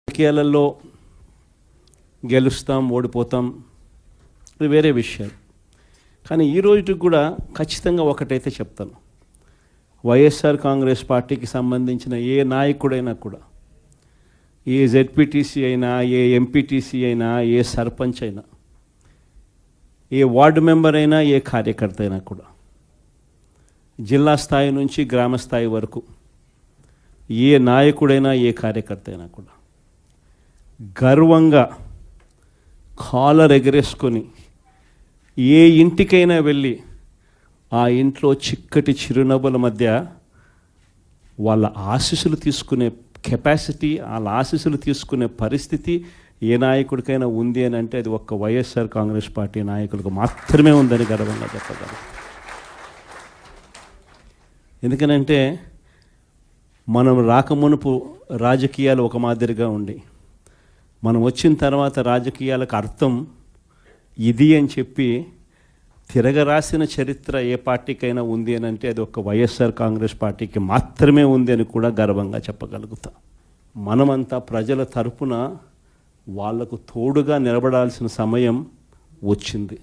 రాజకీయాలలో గెలుస్తాం ఓడిపోతాం ఇది వేరే విషయాలు. కానీ ఈ రోజుకి కూడా ఖచ్చితంగా ఒకటైతే చెప్తాను, వైఎస్ఆర్ కాంగ్రెస్ పార్టీకి సంబంధించిన ఏ నాయకుడైనా కూడా, ఏ జెడ్పీటీసీ అయినా, ఏ ఎంపీటీసీ అయినా, ఏ సర్పంచ్ అయినా, ఏ వార్డు మెంబర్ అయినా, ఏ కార్యకర్త అయినా కూడా, జిల్లా స్థాయి నుంచి గ్రామ స్థాయి వరకు ఏ నాయకుడైనా, ఏ కార్యకర్త అయినా కూడా గర్వంగా కాలర్ ఎగరేసుకొని ఏ ఇంటికైనా వెళ్ళి ఆ ఇంట్లో చిక్కటి చిరునవ్వుల మధ్య వాళ్ళ ఆశీస్సులు తీసుకునే కెపాసిటీ, వాళ్ళ ఆశీస్సులు తీసుకునే పరిస్థితి ఏ నాయకుడికైనా ఉంది అని అంటే అది ఒక్క వైఎస్ఆర్ కాంగ్రెస్ పార్టీ నాయకులకు మాత్రమే ఉందని గర్వంగా చెప్పగలం. ఎందుకనంటే మనం రాకమునుపు రాజకీయాలు ఒక మాదిరిగా ఉండి, మనం వచ్చిన తర్వాత రాజకీయాలకు అర్థం ఇది అని చెప్పి తిరగరాసిన చరిత్ర ఏ పార్టీకైనా ఉంది అని అంటే అది ఒక వైఎస్ఆర్ కాంగ్రెస్ పార్టీకి మాత్రమే ఉంది అని కూడా గర్వంగా చెప్పగలుగుతాం. మనమంతా ప్రజల తరపున వాళ్లకు తోడుగా నిలబడాల్సిన సమయం వచ్చింది.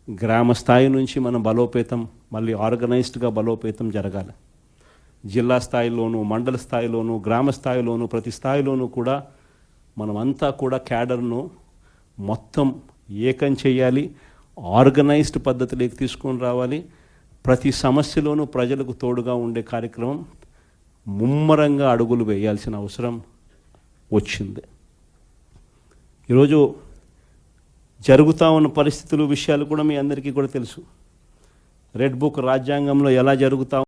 గ్రామ స్థాయి నుంచి మనం బలోపేతం, మళ్ళీ ఆర్గనైజ్డ్గా బలోపేతం జరగాలి. జిల్లా స్థాయిలోనూ, మండల స్థాయిలోనూ, గ్రామ స్థాయిలోనూ, ప్రతి స్థాయిలోనూ కూడా మనమంతా కూడా క్యాడర్ను మొత్తం ఏకం చేయాలి, ఆర్గనైజ్డ్ పద్ధతిలోకి తీసుకొని రావాలి. ప్రతి సమస్యలోనూ ప్రజలకు తోడుగా ఉండే కార్యక్రమం ముమ్మరంగా అడుగులు వేయాల్సిన అవసరం వచ్చింది. ఈరోజు జరుగుతూ ఉన్న పరిస్థితులు, విషయాలు కూడా మీ అందరికీ కూడా తెలుసు. రెడ్ బుక్ రాజ్యాంగంలో ఎలా జరుగుతా